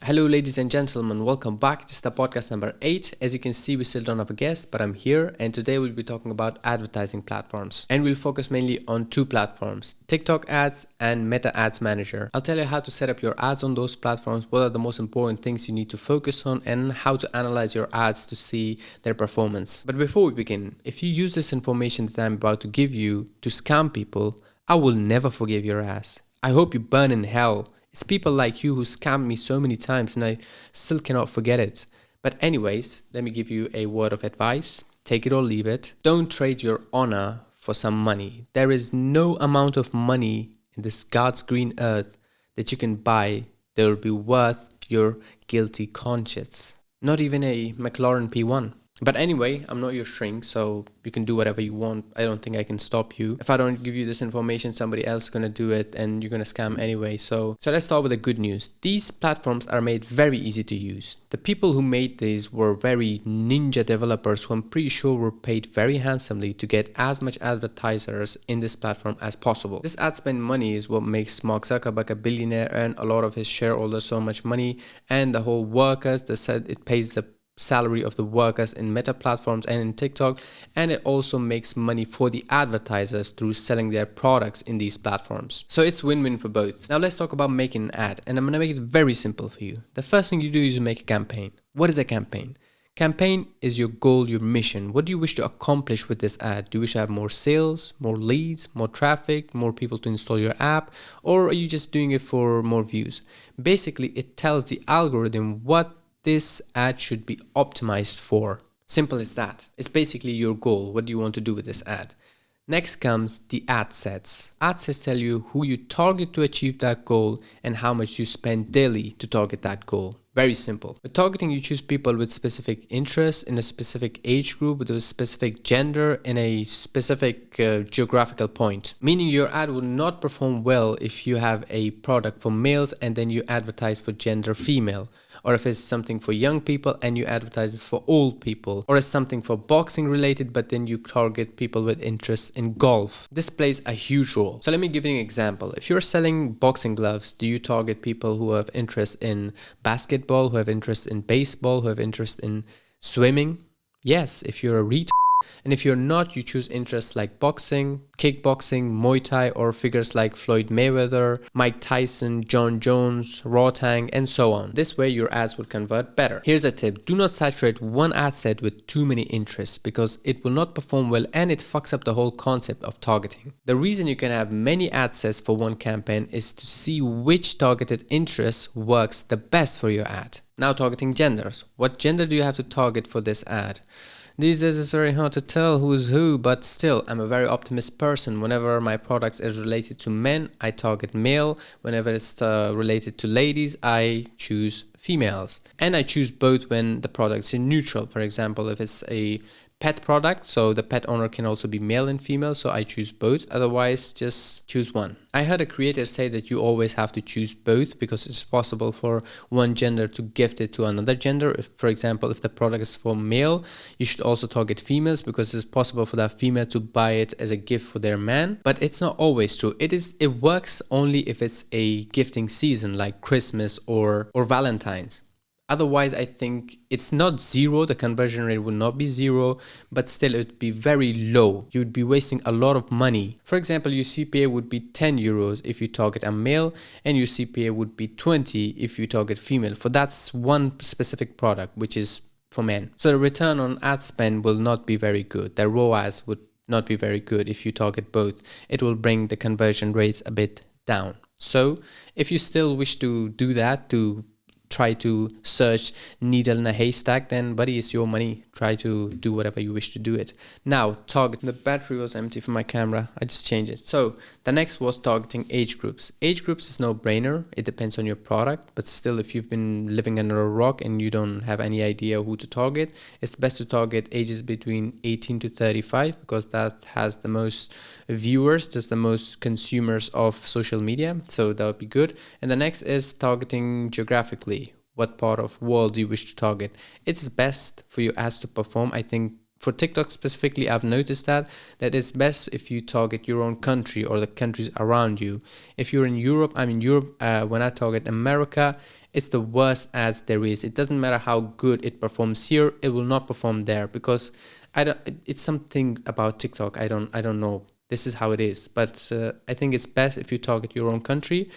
Hello, ladies and gentlemen. Welcome back. This is the podcast number 8. As you can see, we still don't have a guest, but I'm here. And today we'll be talking about advertising platforms. And we'll focus mainly on two platforms, TikTok ads and Meta Ads Manager. I'll tell you how to set up your ads on those platforms, what are the most important things you need to focus on, and how to analyze your ads to see their performance. But before we begin, if you use this information that I'm about to give you to scam people, I will never forgive your ass. I hope you burn in hell. It's people like you who scammed me so many times and I still cannot forget it. But anyways, let me give you a word of advice. Take it or leave it. Don't trade your honor for some money. There is no amount of money in this God's green earth that you can buy that will be worth your guilty conscience. Not even a McLaren P1. But anyway, I'm not your shrink, so you can do whatever you want. I don't think I can stop you. If I don't give you this information, somebody else is going to do it and you're going to scam anyway. So let's start with the good news. These platforms are made very easy to use. The people who made these were very ninja developers who I'm pretty sure were paid very handsomely to get as much advertisers in this platform as possible. This ad spend money is what makes Mark Zuckerberg a billionaire and a lot of his shareholders so much money, and the whole workers, it pays the salary of the workers in Meta platforms and in TikTok, and it also makes money for the advertisers through selling their products in these platforms. So it's win-win for both. Now let's talk about making an ad, and I'm going to make it very simple for you. The first thing you do is you make a campaign. What is a campaign? Campaign is your goal, your mission. What do you wish to accomplish with this ad? Do you wish to have more sales, more leads, more traffic, more people to install your app, or are you just doing it for more views? Basically, it tells the algorithm what this ad should be optimized for. Simple as that. It's basically your goal. What do you want to do with this ad? Next comes the ad sets. Ad sets tell you who you target to achieve that goal and how much you spend daily to target that goal. Very simple. With targeting, you choose people with specific interests in a specific age group, with a specific gender, in a specific geographical point. Meaning your ad will not perform well if you have a product for males and then you advertise for gender female. Or if it's something for young people and you advertise it for old people. Or it's something for boxing related, but then you target people with interests in golf. This plays a huge role. So let me give you an example. If you're selling boxing gloves, do you target people who have interest in basketball, who have interest in baseball, who have interest in swimming? Yes, if you're a and if you're not, you choose interests like boxing, kickboxing, Muay Thai, or figures like Floyd Mayweather, Mike Tyson, John Jones, Rotang, and so on. This way your ads will convert better. Here's a tip. Do not saturate one ad set with too many interests because it will not perform well and it fucks up the whole concept of targeting. The reason you can have many ad sets for one campaign is to see which targeted interest works the best for your ad. Now targeting genders. What gender do you have to target for this ad? These days it's very hard to tell who is who, but still, I'm a very optimist person. Whenever my product is related to men, I target male. Whenever it's related to ladies, I choose females. And I choose both when the product's in neutral. For example, if it's a pet product, so the pet owner can also be male and female, so I choose both. Otherwise, just choose one. I heard a creator say that you always have to choose both because it's possible for one gender to gift it to another gender. If, for example, if the product is for male, you should also target females because it's possible for that female to buy it as a gift for their man. But it's not always true. It works only if it's a gifting season like Christmas or Valentine's. Otherwise, I think it's not zero, the conversion rate would not be zero, but still it would be very low. You would be wasting a lot of money. For example, your CPA would be 10 euros if you target a male, and your CPA would be 20 if you target female. For that's one specific product, which is for men. So the return on ad spend will not be very good. The ROAS would not be very good if you target both. It will bring the conversion rates a bit down. So if you still wish to do that, to try to search needle in a haystack, then buddy, it's your money. Try to do whatever you wish to do it. Now, target. The battery was empty for my camera. I just changed it. So the next was targeting age groups. Age groups is no brainer. It depends on your product, but still, if you've been living under a rock and you don't have any idea who to target, it's best to target ages between 18 to 35 because that has the most viewers, that's the most consumers of social media. So that would be good. And the next is targeting geographically. What part of world do you wish to target? It's best for your ads to perform, I think, For TikTok specifically, I've noticed that it's best if you target your own country or the countries around you. If you're in Europe, I'm in Europe, when I target America, it's the worst ads there is. It doesn't matter how good it performs here, it will not perform there, because it's something about TikTok. I don't know. This is how it is. But I think it's best if you target your own country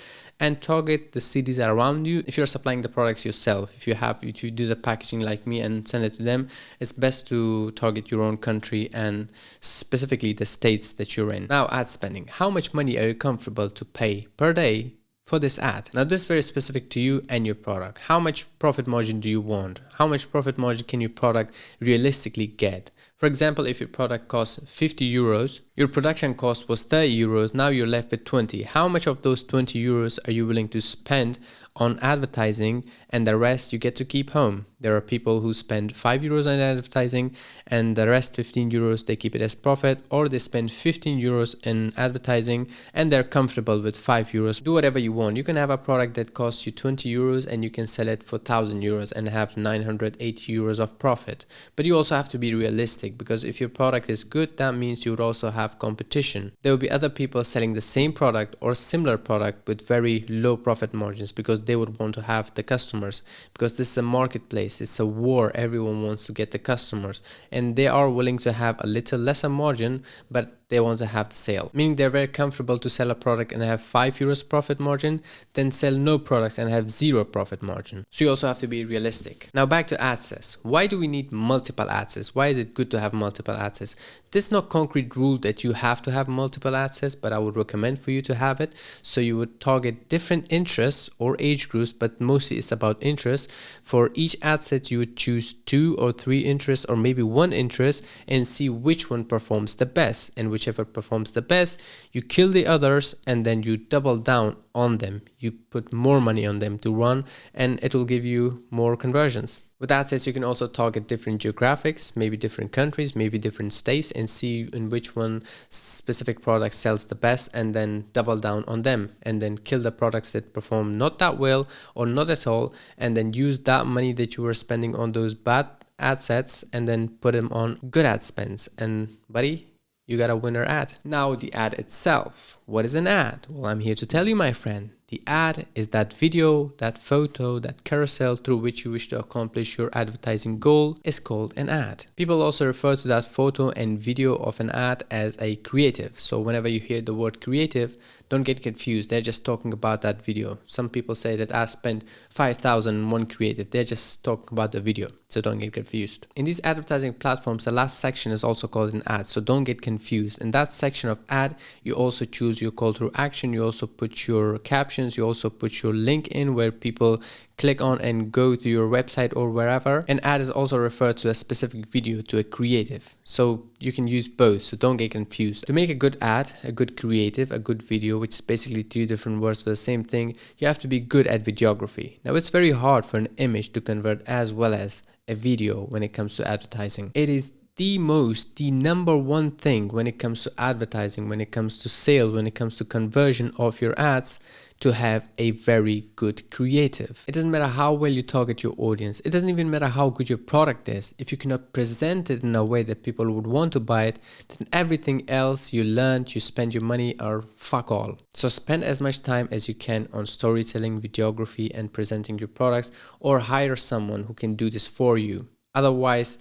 and target the cities around you. If you're supplying the products yourself, if you do the packaging like me and send it to them, it's best to target your own country and specifically the states that you're in. Now, ad spending. How much money are you comfortable to pay per day for this ad? Now, this is very specific to you and your product. How much profit margin do you want? How much profit margin can your product realistically get? For example, if your product costs 50 euros, your production cost was 30 euros, now you're left with 20. How much of those 20 euros are you willing to spend on advertising, and the rest you get to keep home? There are people who spend 5 euros on advertising and the rest 15 euros they keep it as profit, or they spend 15 euros in advertising and they're comfortable with 5 euros. Do whatever you want. You can have a product that costs you 20 euros and you can sell it for 1000 euros and have 980 euros of profit. But you also have to be realistic, because if your product is good, that means you would also have competition. There will be other people selling the same product or similar product with very low profit margins, because they would want to have the customers, because this is a marketplace. It's a war. Everyone wants to get the customers, and they are willing to have a little lesser margin, but they want to have the sale, meaning they're very comfortable to sell a product and have 5 euros profit margin, then sell no products and have 0 profit margin. So you also have to be realistic. Now back to ad sets. Why do we need multiple ad sets? Why is it good to have multiple ad sets? There's no concrete rule that you have to have multiple ad sets, but I would recommend for you to have it. So you would target different interests or age groups, but mostly it's about interests. For each ad set, you would choose 2 or 3 interests, or maybe 1 interest, and see which one performs the best. And whichever performs the best, you kill the others, and then you double down on them. You put more money on them to run, and it will give you more conversions. With ad sets, you can also target different geographics, maybe different countries, maybe different states, and see in which one specific product sells the best, and then double down on them, and then kill the products that perform not that well or not at all, and then use that money that you were spending on those bad ad sets and then put them on good ad spends. And buddy, you got a winner ad. Now the ad itself. What is an ad? Well, I'm here to tell you, my friend. The ad is that video, that photo, that carousel through which you wish to accomplish your advertising goal is called an ad. People also refer to that photo and video of an ad as a creative. So whenever you hear the word creative, don't get confused. They're just talking about that video. Some people say that I spent 5,000 on one creative. They're just talking about the video. So don't get confused. In these advertising platforms, the last section is also called an ad. So don't get confused. In that section of ad, you also choose your call to action. You also put your captions. You also put your link in where people click on and go to your website or wherever. An ad is also referred to a specific video, to a creative. So you can use both, so don't get confused. To make a good ad, a good creative, a good video, which is basically 3 different words for the same thing, you have to be good at videography. Now it's very hard for an image to convert as well as a video when it comes to advertising. It is the number one thing when it comes to advertising, when it comes to sales, when it comes to conversion of your ads, to have a very good creative. It doesn't matter how well you target your audience. It doesn't even matter how good your product is. If you cannot present it in a way that people would want to buy it, then everything else you learned, you spend your money, are fuck all. So spend as much time as you can on storytelling, videography, and presenting your products, or hire someone who can do this for you. Otherwise,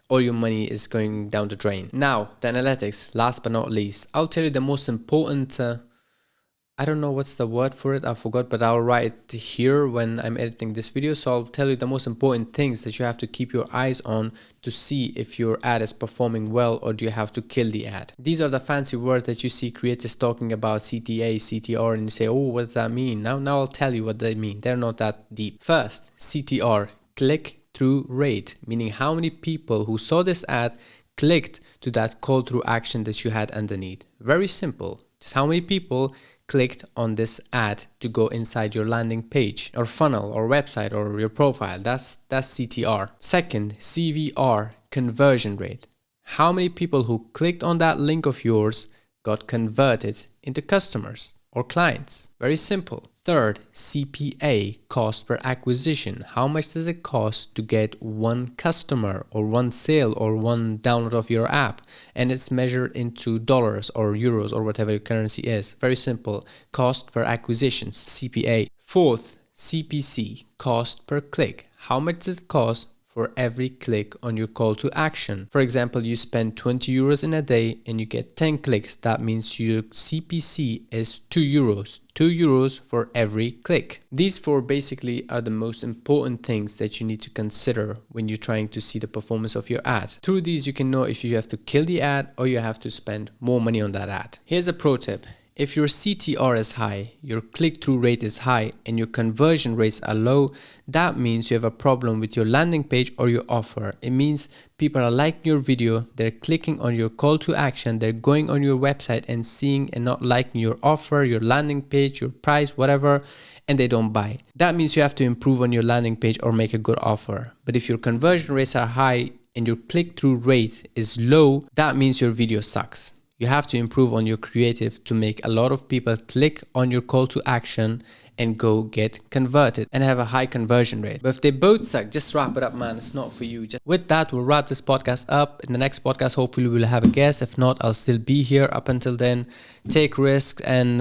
all your money is going down the drain. Now, the analytics, last but not least. I'll tell you the most important, I don't know what's the word for it, I forgot, but I'll write it here when I'm editing this video. So I'll tell you the most important things that you have to keep your eyes on to see if your ad is performing well, or do you have to kill the ad. These are the fancy words that you see creators talking about, CTA, CTR, and you say, oh, what does that mean? Now I'll tell you what they mean. They're not that deep. First, CTR, click through rate, meaning how many people who saw this ad clicked to that call through action that you had underneath. Very simple. Just how many people clicked on this ad to go inside your landing page or funnel or website or your profile. That's CTR. Second, CVR, conversion rate. How many people who clicked on that link of yours got converted into customers or clients? Very simple. Third, CPA, cost per acquisition. How much does it cost to get one customer or one sale or one download of your app? And it's measured into dollars or euros or whatever your currency is. Very simple. Cost per acquisition, CPA. Fourth, CPC, cost per click. How much does it cost for every click on your call to action? For example, you spend 20 euros in a day and you get 10 clicks. That means your CPC is 2 euros. 2 euros for every click. These four basically are the most important things that you need to consider when you're trying to see the performance of your ad. Through these, you can know if you have to kill the ad or you have to spend more money on that ad. Here's a pro tip. If your CTR is high, your click-through rate is high, and your conversion rates are low, that means you have a problem with your landing page or your offer. It means people are liking your video, they're clicking on your call to action, they're going on your website and seeing and not liking your offer, your landing page, your price, whatever, and they don't buy. That means you have to improve on your landing page or make a good offer. But if your conversion rates are high and your click-through rate is low, that means your video sucks. You have to improve on your creative to make a lot of people click on your call to action and go get converted and have a high conversion rate. But if they both suck, just wrap it up, man. It's not for you. With that, we'll wrap this podcast up. In the next podcast, hopefully we'll have a guest. If not, I'll still be here up until then. Take risks and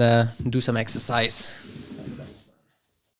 do some exercise.